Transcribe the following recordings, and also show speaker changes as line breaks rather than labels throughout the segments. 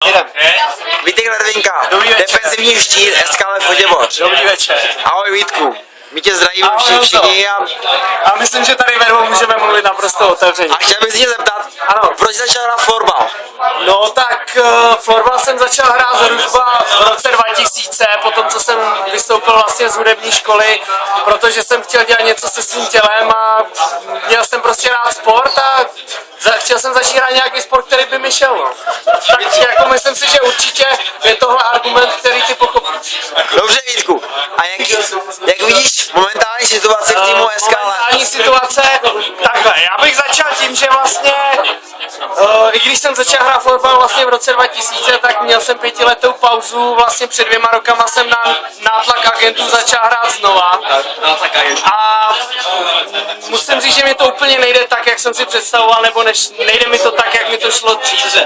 Jedem.
Vítek Ledvinka,
Dobrý večer.
defenzivní štít SKL Choděboř.
Dobrý večer.
Ahoj Vítku, my tě zdravíme
Ahoj,
všichni
a myslím, že tady ve dvou můžeme mluvit naprosto otevřeně.
a chtěl bych se tě zeptat,
Ano.
proč začal hrát florbal?
No tak florbal jsem začal hrát zhruba v roce 2000, potom co jsem vystoupil vlastně z hudební školy, protože jsem chtěl dělat něco se svým tělem a měl jsem prostě rád sport a chtěl jsem začít hrát nějaký sport, který by mi šel. No. Tak jako myslím si, že určitě je tohle argument, který ty pochopíš.
Dobře Vítku, a jak vidíš momentální situaci v týmu SKL?
Momentální situace, takhle, já bych začal tím, že vlastně, i když jsem začal hrát florbal vlastně v roce 2000, tak měl jsem 5letou pauzu, vlastně před 2 rokama jsem na nátlak agentů začal hrát znova. A musím říct, že mi to úplně nejde tak, jak jsem si představoval, nebo nejde mi to tak, jak mi to šlo dřív.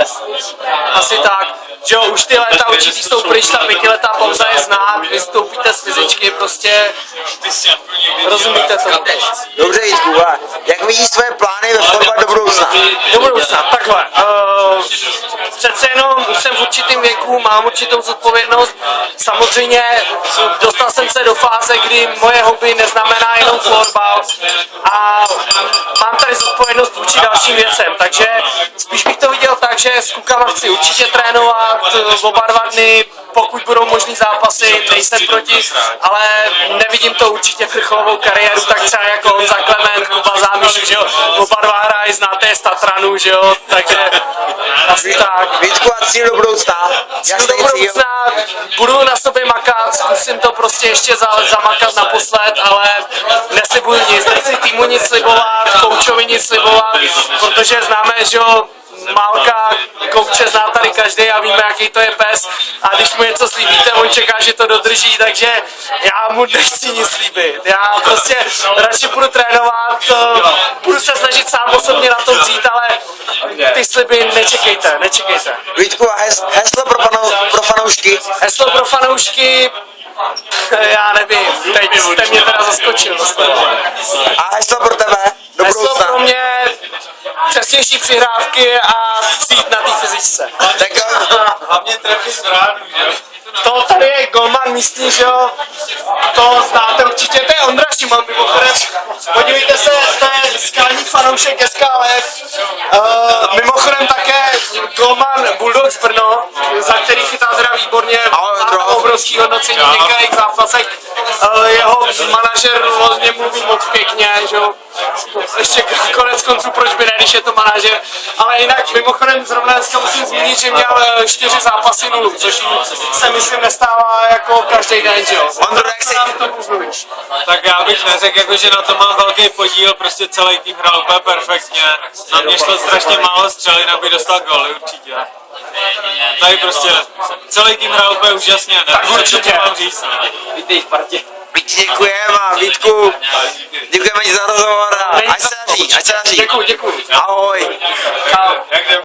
Asi tak. Že jo, už ty léta určitě jsou pryč, ta 5letá pauza je znát, vystoupíte z fyzičky, prostě rozumíte to.
Dobře Vítku, a jak vidíš své plány ve florbal do budoucna?
Do budoucna, takhle. Přece jenom už jsem v určitém věku, mám určitou zodpovědnost. Samozřejmě dostal jsem se do fáze, kdy moje hobby neznamená jenom florbal a mám tady zodpovědnost vůči dalším věcem, takže spíš bych to viděl tak, že s klukama chci určitě trénovat oba 2 dny, pokud budou možný zápasy, nejsem proti, ale nevidím to určitě vrcholovou kariéru, tak třeba jako Honza Klement, Kuba Zámiš, že jo, oba 2 hrají, znáte je z Tatranu, že jo, takže asi tak.
Vítku, a cíl do budoucna?
Cíl do budoucna, budu na sobě makat, zkusím to prostě ještě zamakat naposled, ale neslibuju nic, nechci týmu nic slibovat, koučovi nic slibovat, protože známe, že jo, Málka, kouče zná tady každý a víme, jaký to je pes a když mu něco slíbíte, on čeká, že to dodrží, takže já mu nechci nic slíbit. Já prostě radši budu trénovat, budu se snažit sám osobně na tom vzít, ale ty sliby nečekejte.
Vítku, a heslo pro fanoušky?
Heslo pro fanoušky, já nevím, teď jste mě teda zaskočil.
A heslo pro tebe do
Heslo
budoucna?
pro mě přesnější přihrávky a přijít na té fyzičce.
Tak
Hlavně trefit ránu, že?
To tady je golman místní, že jo? To znáte určitě, to je Ondra Šimal mimochodem. Podívejte se, to je skalní fanoušek SKLF. Mimochodem také golman Bulldogs Brno, za který chytá teda výborně, má tam obrovský hodnocení v některých zápasech. Jeho manažer o něm mluví moc pěkně, že jo? Ještě konec konců, proč by ne, když je to manažer. Ale jinak mimochodem zrovna dneska musím zmínit, že měl 4 zápasy 0, což se myslím nestává jako každý den, že jo?
Ondro, jak si...
Tak já bych neřekl, jako, že na to mám velký podíl, prostě celý tým hrál úplně perfektně. Na mě šlo strašně málo střely, aby dostal góly určitě. Tady prostě celý tým hrál úplně úžasně, ne?
Tak určitě.
Mám říct.
Vítej v partě.
Děkujeme a Vítku, děkujeme ti za rozhovor a ať se daří.
Děkuju.
Ahoj.
Čau.
Jak jdem?